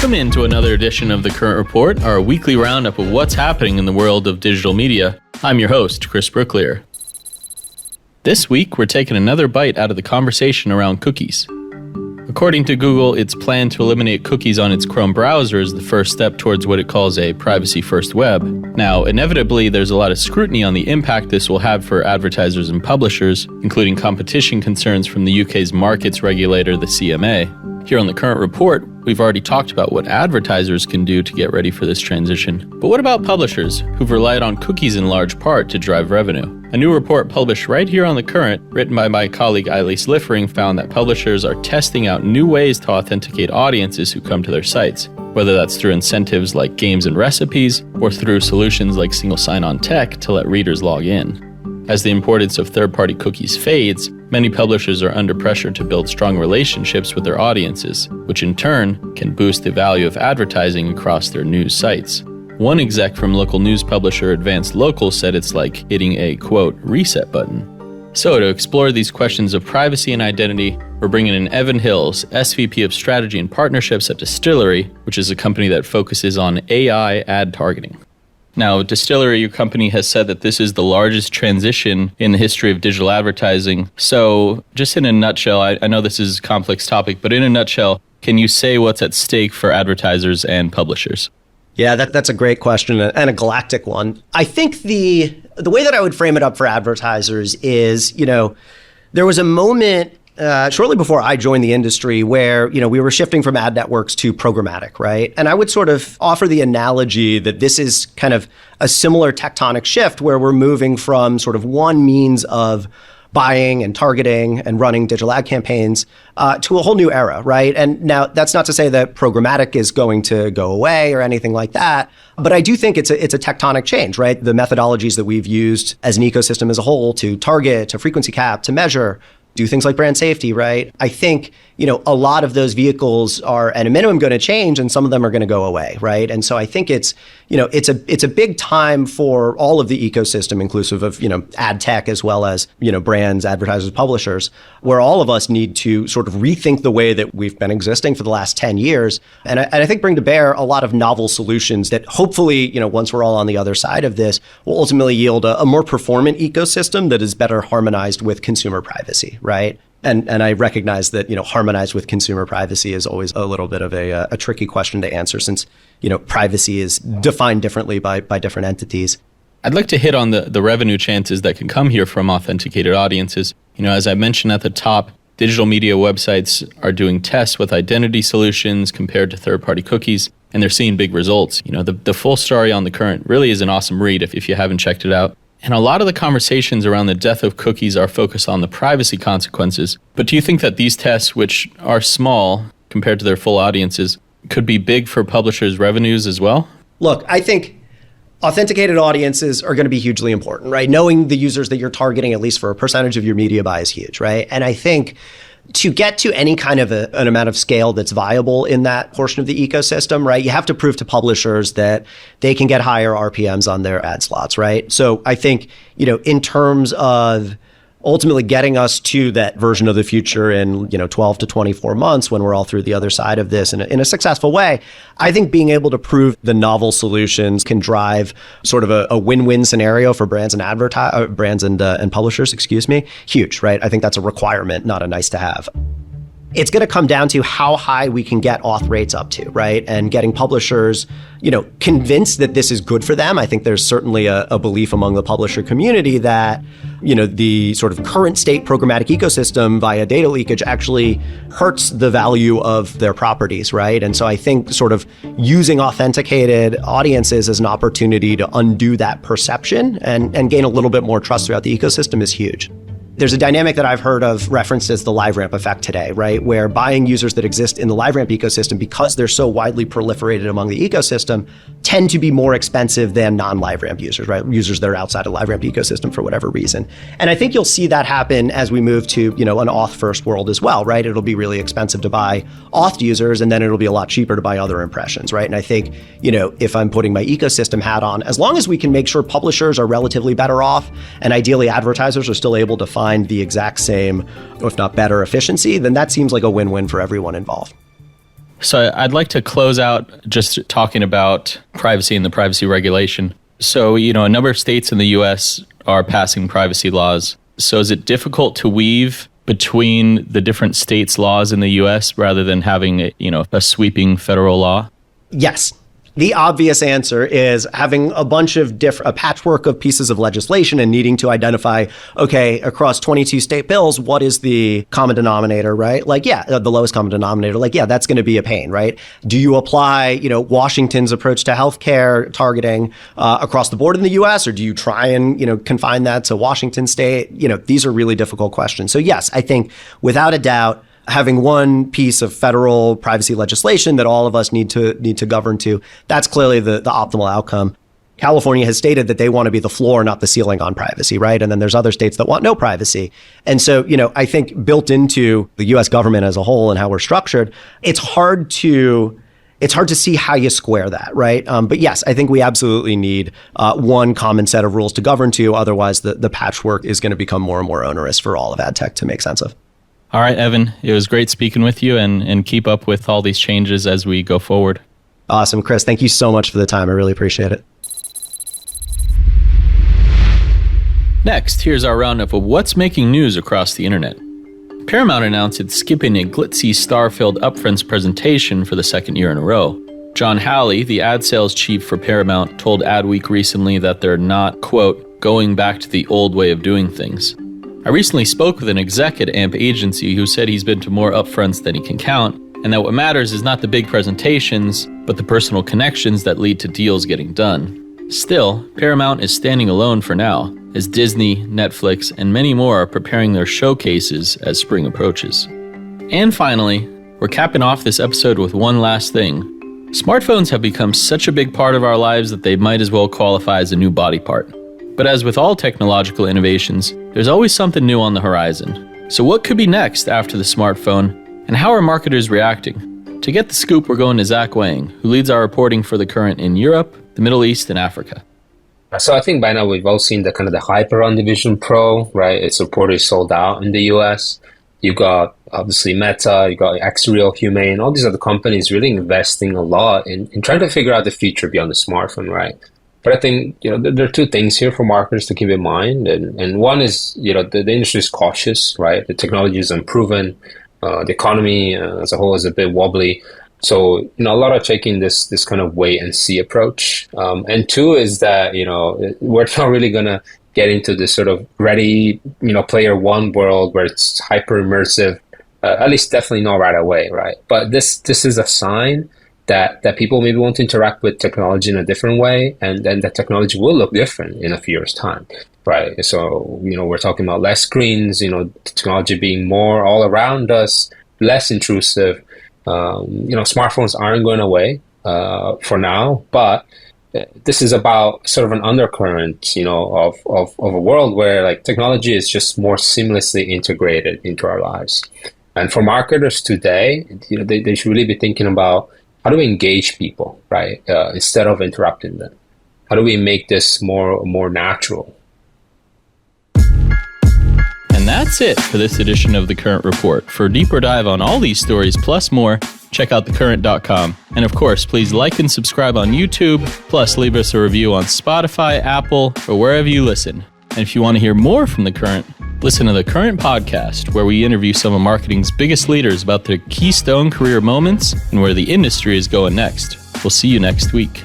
Welcome into another edition of The Current Report, our weekly roundup of what's happening in the world of digital media. I'm your host, Chris Brooklier. This week, we're taking another bite out of the conversation around cookies. According to Google, its plan to eliminate cookies on its Chrome browser is the first step towards what it calls a privacy-first web. Now, inevitably, there's a lot of scrutiny on the impact this will have for advertisers and publishers, including competition concerns from the UK's markets regulator, the CMA. Here on The Current Report, we've already talked about what advertisers can do to get ready for this transition. But what about publishers, who've relied on cookies in large part to drive revenue? A new report published right here on The Current, written by my colleague Eilis Liffering, found that publishers are testing out new ways to authenticate audiences who come to their sites, whether that's through incentives like games and recipes, or through solutions like single sign-on tech to let readers log in. As the importance of third-party cookies fades, many publishers are under pressure to build strong relationships with their audiences, which in turn can boost the value of advertising across their news sites. One exec from local news publisher Advanced Local said it's like hitting a, quote, reset button. So to explore these questions of privacy and identity, we're bringing in Evan Hills, SVP of Strategy and Partnerships at Dstillery, which is a company that focuses on AI ad targeting. Now, Dstillery, your company, has said that this is the largest transition in the history of digital advertising. So just in a nutshell, I know this is a complex topic, but in a nutshell, can you say what's at stake for advertisers and publishers? Yeah, that's a great question and a galactic one. I think the way that I would frame it up for advertisers is, there was a moment shortly before I joined the industry where, we were shifting from ad networks to programmatic, right? And I would sort of offer the analogy that this is kind of a similar tectonic shift where we're moving from sort of one means of buying and targeting and running digital ad campaigns to a whole new era, right? And now that's not to say that programmatic is going to go away or anything like that, but I do think it's a tectonic change, right? The methodologies that we've used as an ecosystem as a whole to target, to frequency cap, to measure, do things like brand safety, right? I think, a lot of those vehicles are at a minimum going to change and some of them are going to go away, right? And so I think it's a big time for all of the ecosystem, inclusive of, ad tech as well as, brands, advertisers, publishers, where all of us need to sort of rethink the way that we've been existing for the last 10 years. And I think bring to bear a lot of novel solutions that hopefully, once we're all on the other side of this, will ultimately yield a more performant ecosystem that is better harmonized with consumer privacy, right? And I recognize that, harmonized with consumer privacy is always a little bit of a tricky question to answer since, privacy is defined differently by different entities. I'd like to hit on the revenue chances that can come here from authenticated audiences. As I mentioned at the top, digital media websites are doing tests with identity solutions compared to third-party cookies, and they're seeing big results. The full story on The Current really is an awesome read if you haven't checked it out. And a lot of the conversations around the death of cookies are focused on the privacy consequences. But do you think that these tests, which are small compared to their full audiences, could be big for publishers' revenues as well? Look, I think authenticated audiences are going to be hugely important, right? Knowing the users that you're targeting, at least for a percentage of your media buy, is huge, right? And I think to get to any kind of an amount of scale that's viable in that portion of the ecosystem, right, you have to prove to publishers that they can get higher RPMs on their ad slots, right? So I think, in terms of ultimately getting us to that version of the future in 12 to 24 months when we're all through the other side of this in a successful way, I think being able to prove the novel solutions can drive sort of a win-win scenario for brands and and publishers, huge, right? I think that's a requirement, not a nice to have. It's going to come down to how high we can get auth rates up to, right? And getting publishers, convinced that this is good for them. I think there's certainly a belief among the publisher community that, the sort of current state programmatic ecosystem via data leakage actually hurts the value of their properties, right? And so I think sort of using authenticated audiences as an opportunity to undo that perception and gain a little bit more trust throughout the ecosystem is huge. There's a dynamic that I've heard of referenced as the LiveRamp effect today, right? Where buying users that exist in the LiveRamp ecosystem, because they're so widely proliferated among the ecosystem, tend to be more expensive than non-LiveRamp users, right? Users that are outside of LiveRamp ecosystem for whatever reason. And I think you'll see that happen as we move to, an auth first world as well, right? It'll be really expensive to buy auth users, and then it'll be a lot cheaper to buy other impressions, right? And I think, if I'm putting my ecosystem hat on, as long as we can make sure publishers are relatively better off and ideally advertisers are still able to find the exact same, if not better, efficiency, then that seems like a win-win for everyone involved. So I'd like to close out just talking about privacy and the privacy regulation. So, a number of states in the US are passing privacy laws. So is it difficult to weave between the different states' laws in the US rather than having, a sweeping federal law? Yes. The obvious answer is having a bunch of a patchwork of pieces of legislation and needing to identify, okay, across 22 state bills, what is the common denominator, right? The lowest common denominator, that's going to be a pain, right? Do you apply, Washington's approach to healthcare targeting across the board in the US, or do you try and, confine that to Washington state? These are really difficult questions. So yes, I think without a doubt, having one piece of federal privacy legislation that all of us need to govern to, that's clearly the optimal outcome. California has stated that they want to be the floor, not the ceiling on privacy, right? And then there's other states that want no privacy. And so, I think built into the US government as a whole and how we're structured, it's hard to see how you square that, right? But yes, I think we absolutely need one common set of rules to govern to. Otherwise, the patchwork is going to become more and more onerous for all of ad tech to make sense of. All right, Evan, it was great speaking with you and keep up with all these changes as we go forward. Awesome, Chris. Thank you so much for the time. I really appreciate it. Next, here's our roundup of what's making news across the internet. Paramount announced it's skipping a glitzy star-filled Upfront presentation for the second year in a row. John Halley, the ad sales chief for Paramount, told Adweek recently that they're not, quote, going back to the old way of doing things. I recently spoke with an exec at AMP agency who said he's been to more upfronts than he can count, and that what matters is not the big presentations, but the personal connections that lead to deals getting done. Still, Paramount is standing alone for now, as Disney, Netflix, and many more are preparing their showcases as spring approaches. And finally, we're capping off this episode with one last thing. Smartphones have become such a big part of our lives that they might as well qualify as a new body part. But as with all technological innovations, there's always something new on the horizon. So what could be next after the smartphone, and how are marketers reacting? To get the scoop, we're going to Zach Wang, who leads our reporting for The Current in Europe, the Middle East, and Africa. So I think by now we've all seen the hype around the Vision Pro, right? It's reportedly sold out in the US. You've got obviously Meta, you've got Xreal, Humane, all these other companies really investing a lot in trying to figure out the future beyond the smartphone, right? But I think, there are two things here for marketers to keep in mind. And one is, the industry is cautious, right? The technology is unproven. The economy as a whole is a bit wobbly. So, a lot are taking this kind of wait and see approach. And two is that, we're not really going to get into this sort of ready, player one world where it's hyper immersive, at least definitely not right away, right? But this is a sign that people maybe want to interact with technology in a different way, and then the technology will look different in a few years' time, right? So, we're talking about less screens, technology being more all around us, less intrusive. Smartphones aren't going away for now, but this is about sort of an undercurrent, of a world where technology is just more seamlessly integrated into our lives. And for marketers today, they should really be thinking about, how do we engage people, right? Instead of interrupting them? How do we make this more natural? And that's it for this edition of The Current Report. For a deeper dive on all these stories plus more, check out thecurrent.com. And of course, please like and subscribe on YouTube, plus leave us a review on Spotify, Apple, or wherever you listen. And if you want to hear more from The Current, listen to The Current Podcast, where we interview some of marketing's biggest leaders about their keystone career moments and where the industry is going next. We'll see you next week.